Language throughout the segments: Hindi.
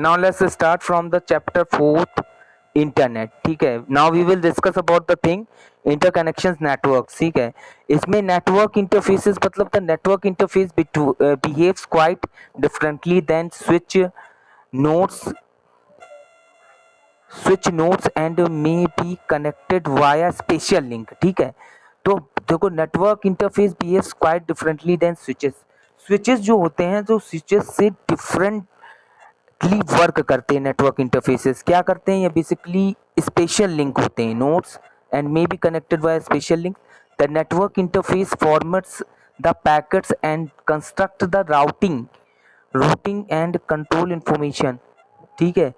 now let's start from the chapter 4th, internet. ठीक है, now we will discuss about the thing interconnections network. ठीक है, इसमें नेटवर्क इंटरफेसेस मतलब the network interface behaves quite differently than nodes switch nodes and may be connected via special link. ठीक है, तो देखो network interface behaves quite differently than switches. Switches जो होते हैं जो स्विचेस से डिफरेंटली वर्क करते हैं। नेटवर्क इंटरफेसेस क्या करते हैं, ये बेसिकली स्पेशल लिंक होते हैं, notes and may be connected via special link. The network interface formats the packets and construct the routing and control information. ठीक है,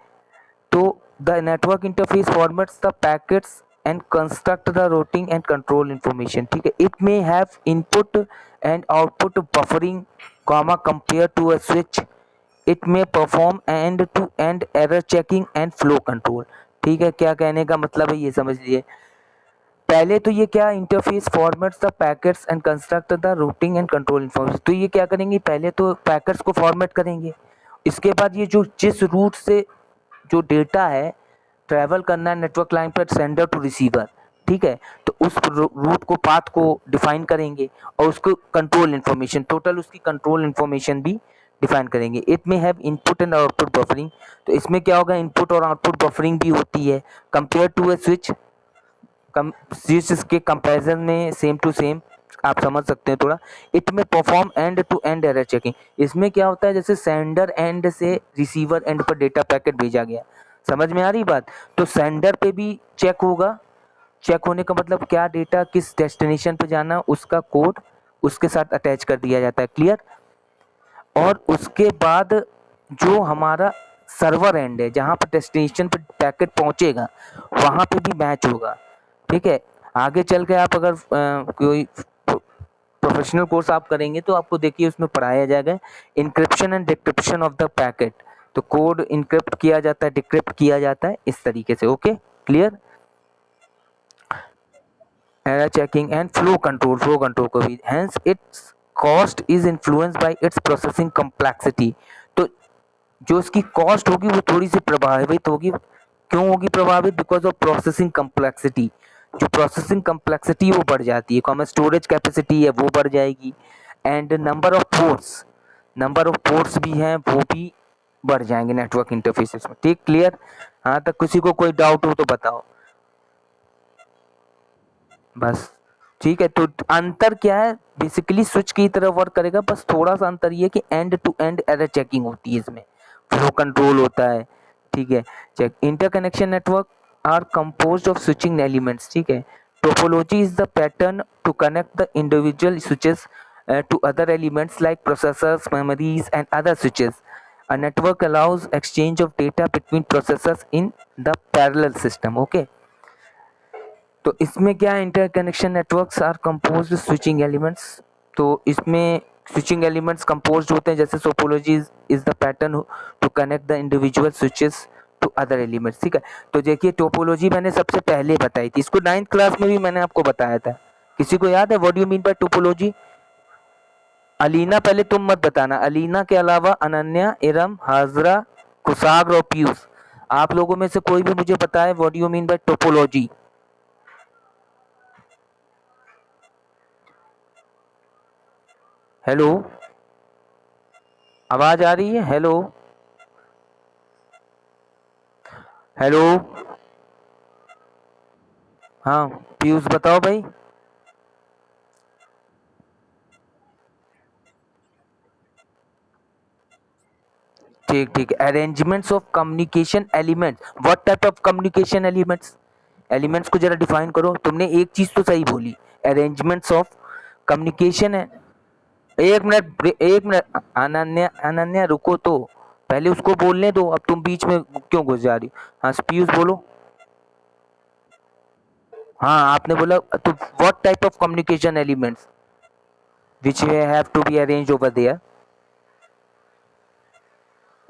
तो the network interface formats the packets and construct the routing and control information. ठीक है, it may have input and output buffering comma compared to a switch. It may perform end to end error checking and flow control. ठीक है, क्या कहने का मतलब है ये समझ लिए। पहले तो ये क्या interface formats the packets and construct the routing and control information. तो ये क्या करेंगे, पहले तो पैकेट्स को फॉर्मेट करेंगे, इसके बाद ये जो जिस रूट से जो डेटा है ट्रैवल करना है नेटवर्क लाइन पर सेंडर टू रिसीवर। ठीक है, तो उस रूट को पाथ को डिफाइन करेंगे और उसको कंट्रोल इन्फॉर्मेशन टोटल उसकी कंट्रोल इन्फॉर्मेशन भी डिफाइन करेंगे। इट में have input and output buffering. तो इसमें क्या होगा, इनपुट और आउटपुट बफरिंग भी होती है compare to a switch. Switch के कंपैरिजन में सेम टू सेम आप समझ सकते हैं थोड़ा। It may perform end to end error checking. इसमें क्या होता है, जैसे सेंडर एंड से रिसीवर एंड पर डेटा पैकेट भेजा गया, समझ में आ रही बात, तो सेंडर पे भी चेक होगा। चेक होने का मतलब क्या, डेटा किस डेस्टिनेशन पे जाना उसका कोड उसके साथ अटैच कर दिया जाता है, क्लियर। और उसके बाद जो हमारा सर्वर एंड है जहाँ पर डेस्टिनेशन पे पैकेट पहुंचेगा वहाँ पे भी मैच होगा। ठीक है, आगे चल के आप अगर कोई प्रोफेशनल कोर्स आप करेंगे तो आपको देखिए उसमें पढ़ाया जाएगा encryption and decryption of the packet. तो कोड इनक्रिप्ट किया जाता है, डिक्रिप्ट किया जाता है इस तरीके से। Okay, clear. Error checking and flow control को भी, hence it's cost is influenced by it's processing complexity. तो जो इसकी कॉस्ट होगी वो थोड़ी सी प्रभावित होगी। क्यों होगी प्रभावित, बिकॉज ऑफ प्रोसेसिंग कॉम्प्लेक्सिटी। जो प्रोसेसिंग कॉम्प्लेक्सिटी वो बढ़ जाती है, कॉमन स्टोरेज कैपेसिटी है वो बढ़ जाएगी, एंड नंबर ऑफ पोर्ट्स भी हैं वो भी बढ़ जाएंगे नेटवर्क इंटरफेसेस में। ठीक, क्लियर। हाँ तक किसी को कोई डाउट हो तो बताओ बस। ठीक है, तो अंतर क्या है, बेसिकली स्विच की तरह वर्क करेगा, बस थोड़ा सा अंतर ये कि end to end error checking होती है, इसमें फ्लो कंट्रोल होता है। ठीक है, check interconnection network are composed of switching elements. ठीक है, topology is the pattern to connect the individual switches to other elements like processors, memories, and other switches. A network allows exchange of data between processors in the parallel system. Okay. तो इसमें क्या interconnection networks are composed switching elements. तो इसमें स्विचिंग एलिमेंट्स कंपोज्ड होते हैं, जैसे topology is the pattern to connect the individual switches to other elements. ठीक है, तो देखिए टोपोलॉजी मैंने सबसे पहले बताई थी, इसको 9th क्लास में भी मैंने आपको बताया था। किसी को याद है what do you mean by topology? Alina, पहले तुम मत बताना, अलीना के अलावा अनन्या, इरम, हाजरा, कुसाग्र और पीयूष, आप लोगों में से कोई भी मुझे बताए what do you mean by topology. Hello, आवाज आ रही है? हेलो हेलो, हाँ पीयूष बताओ भाई। ठीक ठीक, arrangements of communication elements. What type of communication elements? Elements को जरा डिफाइन करो। तुमने एक चीज तो सही बोली, अरेंजमेंट्स ऑफ कम्युनिकेशन है। एक मिनट अनन्या, अनन्या रुको तो, पहले उसको बोलने दो, अब तुम बीच में क्यों घुस जा रही हो? हाँ पीयूष बोलो। हाँ आपने बोला तो what type of communication elements which have to be arranged over there.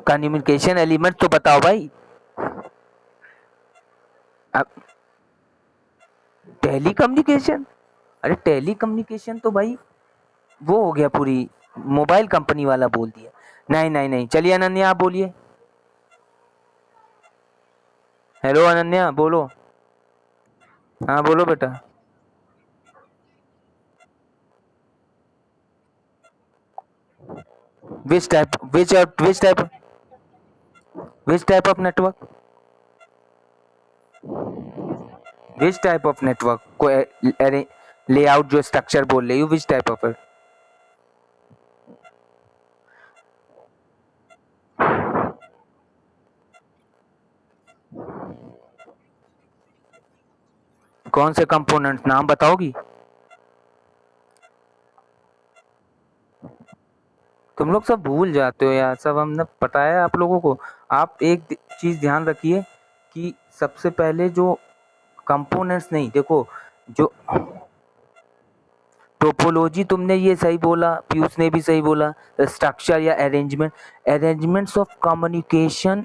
Communication element तो बताओ भाई। अब टेली कम्युनिकेशन, अरे टेली कम्युनिकेशन तो भाई वो हो गया, पूरी मोबाइल कंपनी वाला बोल दिया। नहीं नहीं नहीं, चलिए अनन्या आप बोलिए। हेलो अनन्या, बोलो। हाँ बोलो बेटा। Which type of network, which type of network को लेआउट जो स्ट्रक्चर बोल रही हूँ, विच टाइप ऑफ, कौन से कंपोनेंट नाम बताओगी? तुम लोग सब भूल जाते हो यार, सब हमने बताया आप लोगों को। आप एक चीज ध्यान रखिए कि सबसे पहले जो कंपोनेंट्स, नहीं देखो, जो टोपोलॉजी तुमने ये सही बोला, पीयूष ने भी सही बोला, स्ट्रक्चर या arrangement, arrangements of communication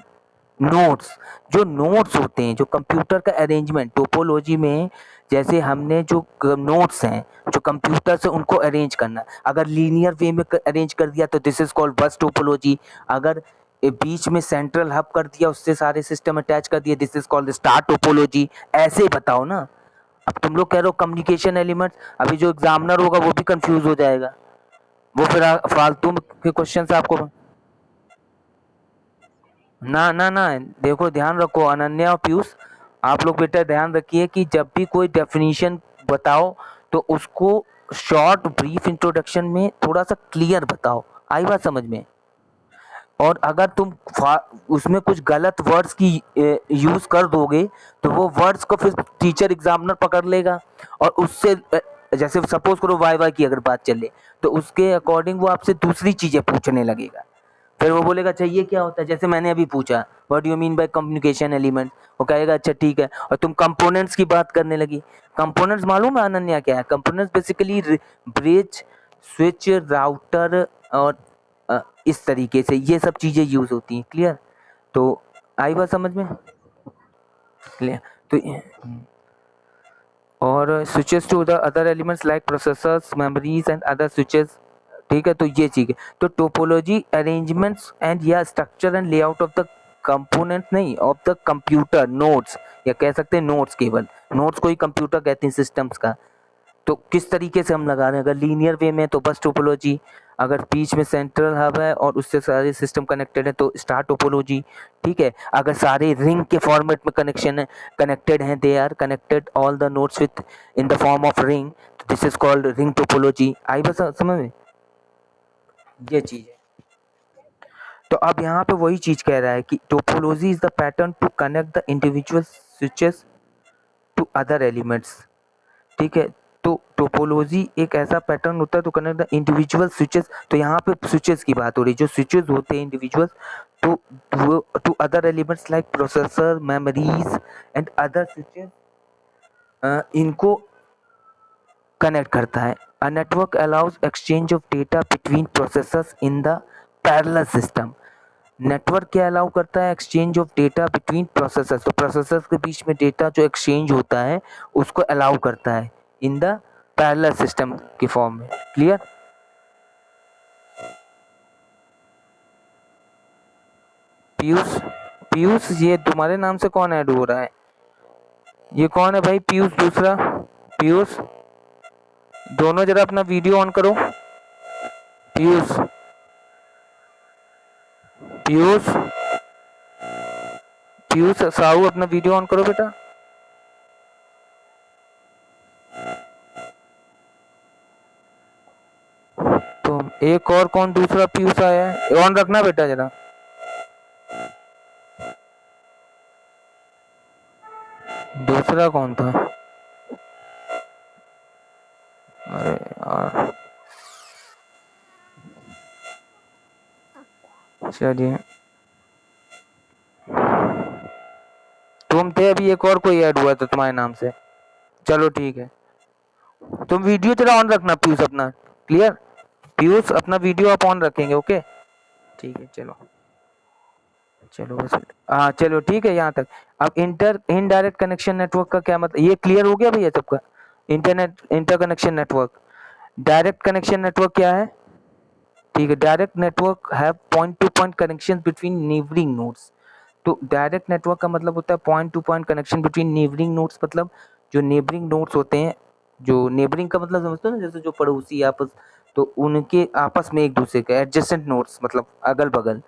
nodes, जो नोड्स होते हैं, जो कंप्यूटर का अरेंजमेंट टोपोलॉजी में, जैसे हमने जो नोड्स हैं जो कंप्यूटर से उनको अरेंज करना, अगर लीनियर वे में अरेंज कर दिया तो दिस इज कॉल्ड बस टोपोलॉजी, अगर बीच में सेंट्रल हब कर दिया, उससे सारे सिस्टम अटैच कर दिए, this is called star topology. ऐसे ही बताओ ना। अब तुम लोग कह रहे हो कम्युनिकेशन एलिमेंट, अभी जो एग्जामिनर होगा वो भी कंफ्यूज हो जाएगा, वो फिर फालतू के क्वेश्चन से आपको। ना ना ना, देखो ध्यान रखो अनन्या और पीयूष, आप लोग बेटा ध्यान रखिए कि जब भी कोई डेफिनेशन बताओ तो उसको शॉर्ट ब्रीफ इंट्रोडक्शन में थोड़ा सा क्लियर बताओ, आई बात समझ में? और अगर तुम उसमें कुछ गलत वर्ड्स की यूज कर दोगे तो वो वर्ड्स को फिर टीचर एग्जामिनर पकड़ लेगा, और उससे जैसे सपोज करो वाई वाई की अगर बात चले तो उसके अकॉर्डिंग वो आपसे दूसरी चीजें पूछने लगेगा, फिर वो बोलेगा अच्छा ये क्या होता है, जैसे मैंने अभी पूछा what do you mean by communication element, वो कहेगा अच्छा ठीक है, और तुम कंपोनेंट्स की बात करने लगी। कंपोनेंट्स मालूम है अनन्या क्या है? Components basically bridge, switch, router, और इस तरीके से ये सब चीजें यूज होती हैं। क्लियर? तो आई बात समझ में? क्लियर? तो और switches to the other elements like processors, memories and other switches. ठीक है, तो ये चीज है। तो टोपोलॉजी अरेंजमेंट्स एंड या structure and layout of the component, नहीं ऑफ द कंप्यूटर नोड्स, या कह सकते हैं नोड्स, केवल नोड्स को ही कंप्यूटर कहते हैं सिस्टम्स का। तो किस तरीके से हम लगा रहे हैं, अगर लीनियर वे में तो बस टोपोलॉजी, अगर बीच में सेंट्रल हब है और उससे सारे सिस्टम कनेक्टेड है तो स्टार टोपोलॉजी। ठीक है, अगर सारे रिंग के फॉर्मेट में कनेक्शन है, कनेक्टेड हैं, they are connected all the nodes with in the form of ring, this is called ring topology. आई बस समझ में? ये चीज है। तो अब यहाँ पे वही चीज कह रहा है कि topology is the pattern to connect the individual switches to other elements. ठीक है, तो टोपोलॉजी एक ऐसा पैटर्न होता है to connect the individual switches, तो यहाँ पे स्विचेस की बात हो रही है, जो स्विचेस होते हैं individual to to other elements like processor, memories and other switches, इनको कनेक्ट करता है। A network allows exchange of data between processors in the parallel system. Network क्या अलाउ करता है? Exchange of data between processors, तो प्रोसेसर्स के बीच में डेटा जो एक्सचेंज होता है उसको अलाउ करता है इन द पैरेलल सिस्टम के फॉर्म में। क्लियर? पीयूष, पीयूष ये तुम्हारे नाम से कौन ऐड हो रहा है? ये कौन है भाई पीयूष दूसरा? पीयूष, दोनों जरा अपना वीडियो ऑन करो। पीयूष, पीयूष, पीयूष साहू अपना वीडियो ऑन करो बेटा। तो एक और कौन दूसरा पीयूष आया है? ऑन रखना बेटा जरा। दूसरा कौन था? अरे यार, चलिए तुम थे, अभी एक और कोई ऐड हुआ था तुम्हारे नाम से। चलो ठीक है, तुम वीडियो जरा ऑन रखना पीयूष अपना। क्लियर? पीयूष अपना वीडियो आप ऑन रखेंगे, ओके? ठीक है, चलो चलो बस। हाँ चलो ठीक है यहाँ तक। अब इनडायरेक्ट कनेक्शन नेटवर्क का क्या मतलब, ये क्लियर हो गया भैया सबका? Internet inter connection network. Direct connection network क्या है? ठीक है, direct network have point to point connection between neighbouring nodes. तो डायरेक्ट नेटवर्क का मतलब होता है point to point connection between neighbouring nodes, मतलब जो नेबरिंग नोड्स होते हैं, जो नेबरिंग का मतलब समझते हो ना, जैसे जो पड़ोसी आपस, तो उनके आपस में एक दूसरे के एडजेसेंट नोड्स मतलब अगल बगल।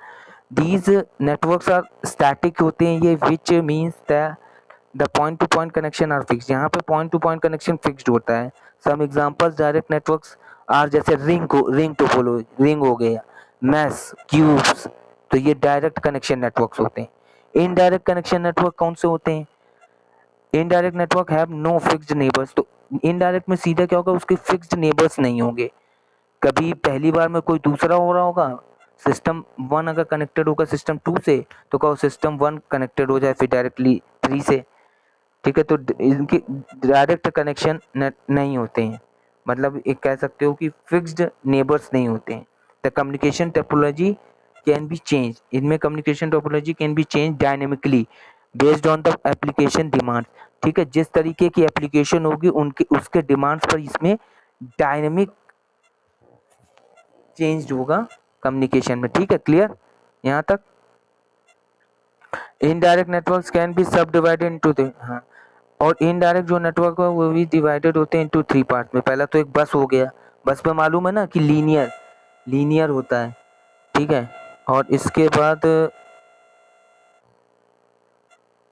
दीज नेटवर्क्स आर स्टैटिक होते हैं ये, which means the point to point connection are fixed, यहाँ पे point to point connection fixed होता है। Some examples direct networks are जैसे रिंग टोपोलॉजी, रिंग हो गया, मैश, क्यूब्स, तो ये डायरेक्ट कनेक्शन नेटवर्क्स होते हैं। इनडायरेक्ट कनेक्शन नेटवर्क कौन से होते हैं? Indirect network have no fixed neighbours, तो इनडायरेक्ट में सीधा क्या होगा, उसके फिक्स्ड नेबर्स नहीं होंगे। कभी पहली बार में कोई दूसरा हो रहा होगा, सिस्टम 1 अगर कनेक्टेड होगा सिस्टम 2 से, तो क्या सिस्टम 1 कनेक्टेड हो जाए फिर डायरेक्टली 3 से, ठीक है। तो इनके डायरेक्ट कनेक्शन नहीं होते हैं, मतलब एक कह सकते हो कि फिक्स्ड नेबर्स नहीं होते हैं। The communication topology can be change, इनमें communication topology can be change dynamically based on the application demand, ठीक है। जिस तरीके की एप्लीकेशन होगी उनके उसके डिमांड्स पर इसमें डायनेमिक चेंज होगा कम्युनिकेशन में, ठीक है। क्लियर यहाँ तक? इनडायरेक्ट नेटवर्क्स कैन बी सब डिवाइडेड इनटू द, हाँ, और इनडायरेक्ट जो नेटवर्क है वो भी डिवाइडेड होते हैं इनटू 3 पार्ट में। पहला तो एक बस हो गया, बस पे मालूम है ना कि लीनियर लीनियर होता है, ठीक है। और इसके बाद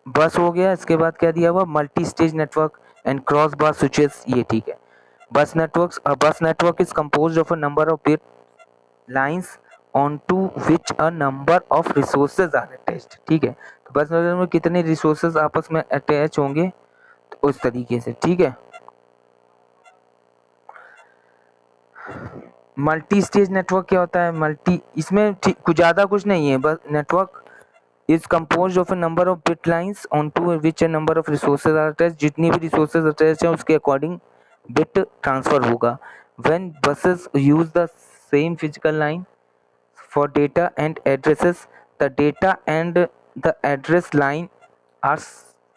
बस हो गया, इसके बाद क्या दिया हुआ, multi stage network and cross bar switches, ये ठीक है। Bus network is composed of a number of bit lines onto which a number of resources are attached, ठीक है। तो बस नेटवर्क में कितने रिसोर्सेज आपस में अटैच होंगे, तो उस तरीके से, ठीक है। मल्टी स्टेज नेटवर्क क्या होता है? इसमें कुछ ज़्यादा कुछ नहीं है, bus network is compose of a number of bit lines on to which a number of resources are attach, जितनी भी रिसोर्सेज अटैच है उसके अकॉर्डिंग बिट ट्रांसफर होगा। When buses use the same physical line for data and addresses, the data and the address line are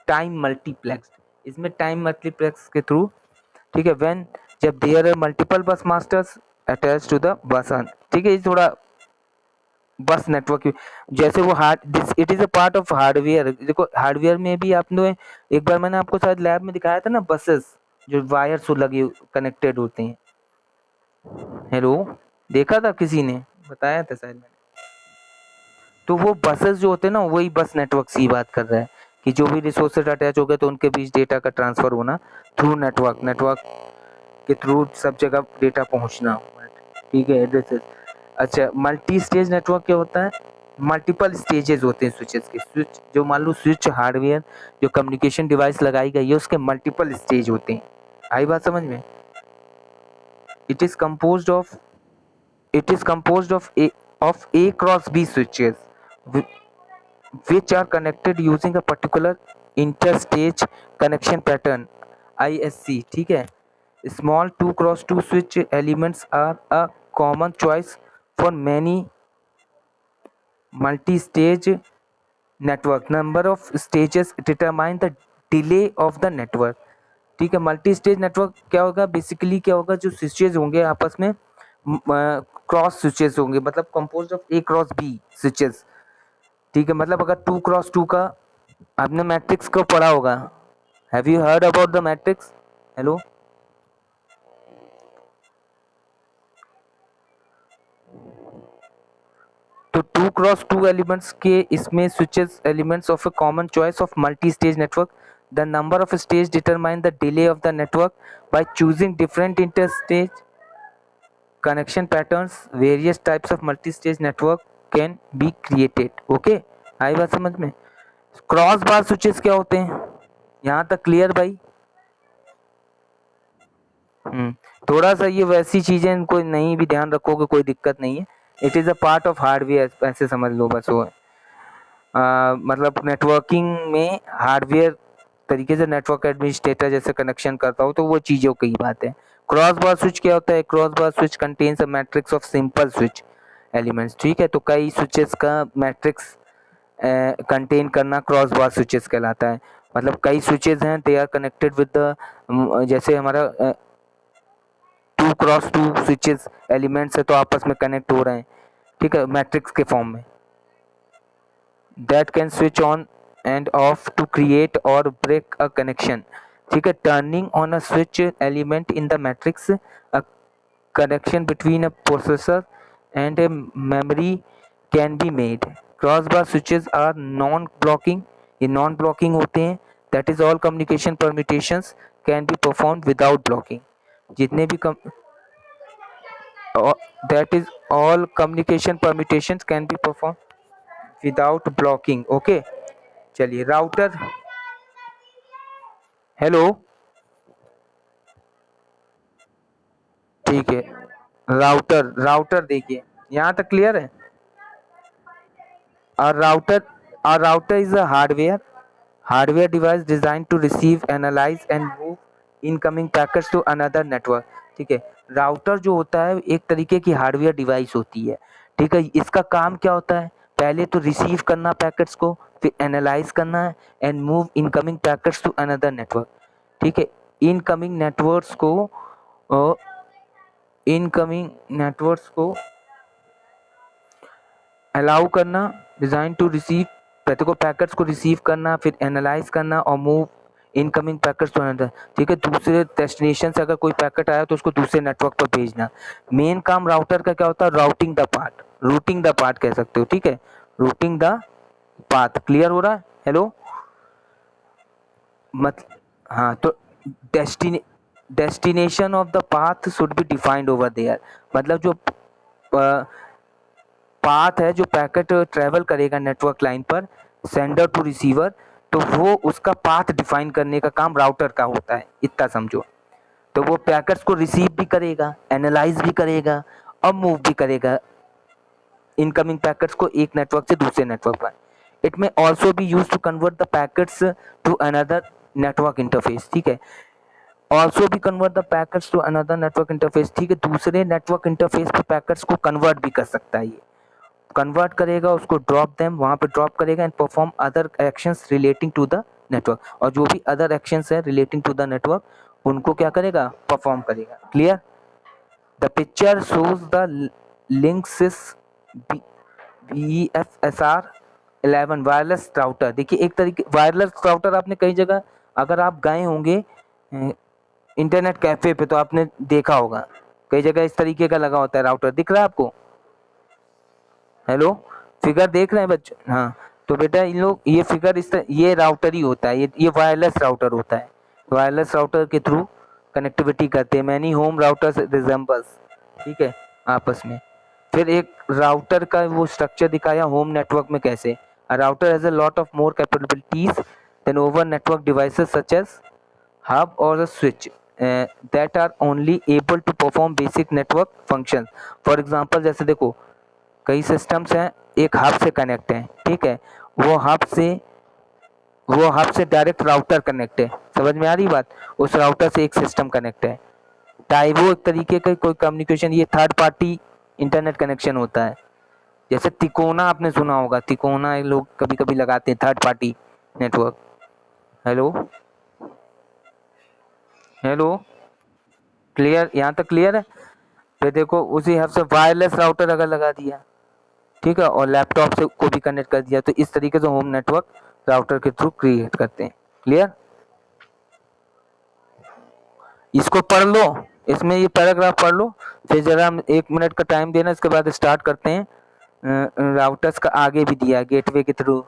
time multiplexed, इसमें टाइम मल्टीप्लेक्स के थ्रू, ठीक है। व्हेन जब there are multiple bus masters attach to the बस, ठीक है। ये थोड़ा बस नेटवर्क जैसे वो hard, it is a part of hardware. देखो हार्डवेयर में भी आपने एक बार मैंने आपको शायद लैब में दिखाया था ना, बसेस जो वायर से लगे कनेक्टेड होते हैं। हेलो, देखा था किसी ने? बताया था शायद मैंने। तो वो बसेस जो होते हैं ना, वही बस नेटवर्क की बात कर रहा है कि जो भी रिसोर्सेज अटैच हो गए तो उनके बीच डेटा का ट्रांसफर होना थ्रू नेटवर्क के थ्रू सब जगह डेटा पहुंचना, ठीक है, एड्रेसेस। अच्छा, मल्टी स्टेज नेटवर्क क्या होता है? मल्टीपल स्टेजेस होते हैं स्विचेस के। स्विच जो मान लो स्विच हार्डवेयर जो कम्युनिकेशन डिवाइस लगाई गई है उसके मल्टीपल स्टेज होते हैं। आई बात समझ में? It is composed of of A cross B switches which are connected using a particular interstage connection pattern, ISC, ठीक है। Small 2x2 switch elements are a common choice for many multi-stage network. Number of stages determine the delay of the network, ठीक है। मल्टी स्टेज नेटवर्क क्या होगा, बेसिकली क्या होगा, जो स्विचेज होंगे आपस में क्रॉस स्विचेस होंगे, मतलब composed of a cross b switches, ठीक है। मतलब अगर 2x2 का आपने मैट्रिक्स को पढ़ा होगा, have you heard about the matrix? Hello, तो 2x2 एलिमेंट्स के इसमें switches elements of a common choice of multi stage network. The number of stage determine the delay of the network by choosing different interstage connection patterns. Various types of multi-stage network can be created. Okay, आई बात समझ में? क्रॉस बार स्विचेस क्या होते हैं? यहाँ तक क्लियर भाई? थोड़ा सा ये वैसी चीजें इनको नहीं भी ध्यान रखोगे कोई दिक्कत नहीं है। It is a part of hardware, ऐसे समझ लो बस। वो मतलब नेटवर्किंग में हार्डवेयर तरीके से नेटवर्क एडमिनिस्ट्रेटर जैसे कनेक्शन करता हो तो वो चीज़ों की बात है। क्रॉस बार स्विच क्या होता है? Crossbar switch contains a matrix of simple switch elements, ठीक है। तो कई स्विचेस का मैट्रिक्स कंटेन करना क्रॉस बार स्विचेस कहलाता है। मतलब कई स्विचेस हैं, they are connected with the, जैसे हमारा 2x2 स्विचेस एलिमेंट्स है तो आपस में कनेक्ट हो रहे हैं, ठीक है, मैट्रिक्स के फॉर्म में। that can switch on and off to create or break a connection. ठीक है, turning on a switch element in the matrix, a connection between a processor and a memory can be made. Crossbar switches are non-blocking, ये non-blocking होते हैं. That is all communication permutations can be performed without blocking. जितने भी that is all communication permutations can be performed without blocking. Okay, चलिए राउटर. हेलो. ठीक है. राउटर राउटर देखिए, यहाँ तक क्लियर है. A router is a hardware device designed to receive, analyze and move incoming packets to another network. ठीक है, राउटर जो होता है एक तरीके की हार्डवेयर डिवाइस होती है. ठीक है, इसका काम क्या होता है, पहले तो रिसीव करना पैकेट्स को, फिर एनालाइज करना है and move incoming packets to another network. ठीक है, इनकमिंग नेटवर्क्स को इनकमिंग नेटवर्क्स को अलाउ करना, डिजाइन टू रिसीव, पहले को पैकेट्स को रिसीव करना, फिर एनालाइज करना और move incoming packets to another. ठीक है, दूसरे डेस्टिनेशन से अगर कोई पैकेट आया तो उसको दूसरे नेटवर्क पर भेजना. मेन काम राउटर का क्या होता है, routing the part, routing the part कह सकते हो. ठीक है, रूटिंग द पाथ. क्लियर हो रहा है. हेलो. मत हाँ, तो destination of the path should be defined over there. मतलब जो पाथ है, जो पैकेट ट्रेवल करेगा नेटवर्क लाइन पर सेंडर टू रिसीवर, तो वो उसका पाथ डिफाइन करने का काम राउटर का होता है, इतना समझो. तो वो पैकेट्स को रिसीव भी करेगा, एनालाइज भी करेगा और मूव भी करेगा इनकमिंग पैकेट्स को एक नेटवर्क से दूसरे नेटवर्क पर. It may also be use to convert the packets to another network interface. ठीक है, ऑल्सो भी convert the packets to another network interface. ठीक है, दूसरे नेटवर्क इंटरफेस पे पैकेट्स को कन्वर्ट भी कर सकता है. ये कन्वर्ट करेगा, उसको ड्रॉप देम वहाँ पे ड्रॉप करेगा and perform other actions relating to the network. और जो भी अदर एक्शंस है रिलेटिंग टू द नेटवर्क, उनको क्या करेगा, परफॉर्म करेगा. Clear. The picture shows the Linksys BFSR 11 wireless router. देखिए, एक तरीके वायरलेस राउटर आपने कई जगह, अगर आप गए होंगे इंटरनेट कैफे पे तो आपने देखा होगा, कई जगह इस तरीके का लगा होता है राउटर. दिख रहा है आपको. हेलो, फिगर देख रहे हैं बच्चे. हाँ, तो बेटा इन लोग ये फिगर इस तरह, ये राउटर ही होता है, ये वायरलेस राउटर होता है. वायरलेस राउटर के थ्रू कनेक्टिविटी करते हैं. Many home routers resembles. ठीक है, आपस में. फिर एक राउटर का वो स्ट्रक्चर दिखाया होम नेटवर्क में कैसे. A router has a lot of more capabilities than other network devices such as hub or a switch that are only able to perform basic network functions. For example, जैसे देखो कई सिस्टम्स हैं, एक हब से कनेक्ट हैं. ठीक है, वो हब से डायरेक्ट राउटर कनेक्ट है. समझ में आ रही बात. उस राउटर से एक सिस्टम कनेक्ट है. वो एक तरीके का कोई कम्युनिकेशन, ये थर्ड पार्टी इंटरनेट कनेक्शन होता है. जैसे तिकोना आपने सुना होगा, तिकोना लोग कभी कभी लगाते हैं, third party network. Hello. Hello. Clear, यहाँ तक क्लियर है. फिर देखो उसी हब से वायरलेस राउटर अगर लगा दिया, ठीक है, और लैपटॉप से को भी कनेक्ट कर दिया, तो इस तरीके से होम नेटवर्क राउटर के थ्रू क्रिएट करते हैं. क्लियर. इसको पढ़ लो, इसमें ये पैराग्राफ पढ़ लो, फिर जरा हम 1 मिनट का टाइम देना, इसके बाद स्टार्ट करते हैं. राउटर्स का आगे भी दिया गेटवे के थ्रू.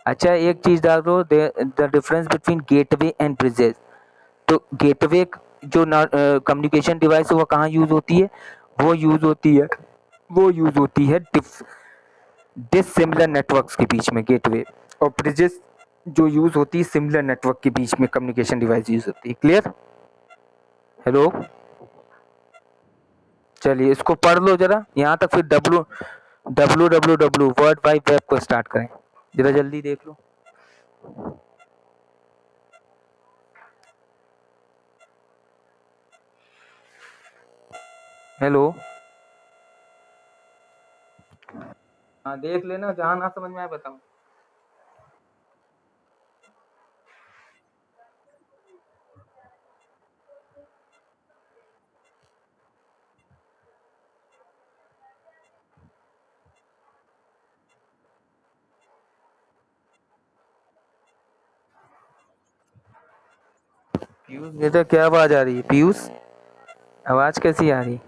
अच्छा, एक चीज डाल दो, the difference between gateway and bridges. तो गेटवे जो कम्युनिकेशन डिवाइस है वो कहाँ यूज होती है, वो यूज होती है वो यूज होती है डिसिमिलर नेटवर्क्स के बीच में गेटवे. और ब्रिजेस जो यूज होती है सिमिलर नेटवर्क के बीच में कम्युनिकेशन डिवाइस यूज होती है. क्लियर. हेलो. चलिए इसको पढ़ लो जरा यहाँ तक, फिर www वर्ल्ड वाइड वेब को स्टार्ट करें. जरा जल्दी देख लो. हेलो. हाँ, देख लेना, जहाँ ना समझ में आए बताओ. पीयूष बेटा क्या आवाज आ रही है? पीयूष आवाज कैसी आ रही?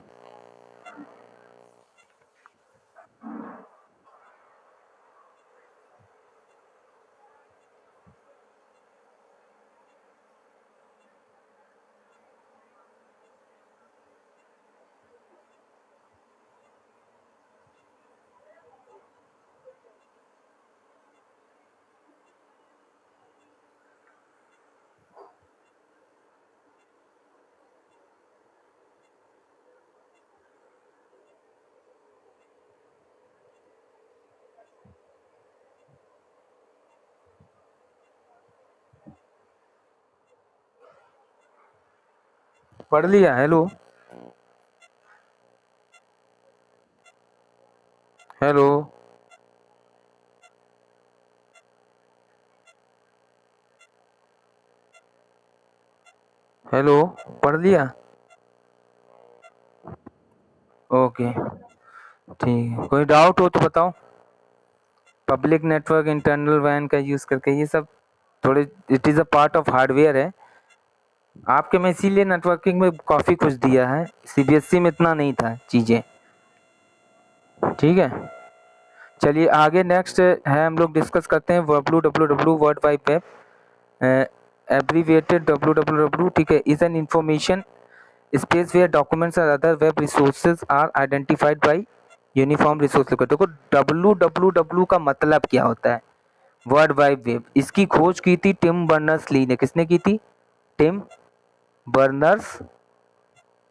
पढ़ लिया? हेलो हेलो हेलो पढ़ लिया? ओके ठीक है, कोई डाउट हो तो बताओ। पब्लिक नेटवर्क इंटरनल वैन का यूज़ करके ये सब थोड़े it is a part of hardware है आपके में, इसीलिए नेटवर्किंग में काफ़ी कुछ दिया है। सीबीएसई में इतना नहीं था चीज़ें। ठीक है, चलिए आगे नेक्स्ट है, हम लोग डिस्कस करते हैं www world wide web, abbreviated www, ठीक है, is an information space where documents और other web resources are identified by uniform resource locator. देखो www का मतलब क्या होता है? World wide web. इसकी खोज की थी टिम बर्नर्स ली ने। किसने की थी? Tim Berners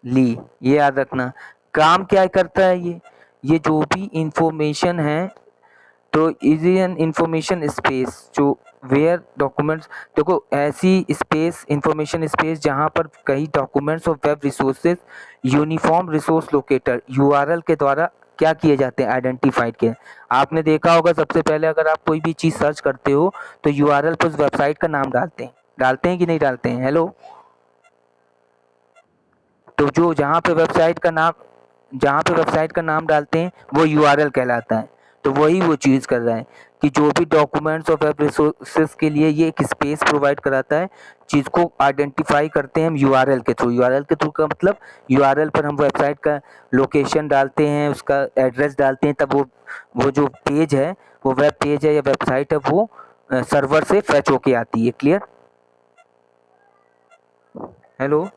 Lee. ये याद रखना। काम क्या करता है ये जो भी इंफॉर्मेशन है, तो इज एन इंफॉर्मेशन स्पेस जो वेयर डॉक्यूमेंट्स, देखो ऐसी स्पेस, इंफॉर्मेशन स्पेस जहां पर कई डॉक्यूमेंट्स और web resources uniform resource locator URL के द्वारा क्या किए जाते हैं? आइडेंटिफाइड किए। आपने देखा होगा सबसे पहले अगर आप कोई भी चीज़ सर्च करते हो तो यूआरएल पर उस वेबसाइट का नाम डालते हैं कि नहीं डालते हैं? हेलो, तो जो जहाँ पे वेबसाइट का नाम डालते हैं वो यूआरएल कहलाता है। तो वही वो चीज़ कर रहा है कि जो भी डॉक्यूमेंट्स और वेब रिसोर्सेज के लिए ये एक स्पेस प्रोवाइड कराता है, चीज़ को आइडेंटिफाई करते हैं हम यूआरएल के थ्रू। यूआरएल के थ्रू का मतलब यूआरएल पर हम वेबसाइट का लोकेशन डालते हैं, उसका एड्रेस डालते हैं, तब वो जो पेज है, वो वेब पेज है या वेबसाइट है, वो सर्वर से फैच होके आती है। क्लियर? हेलो।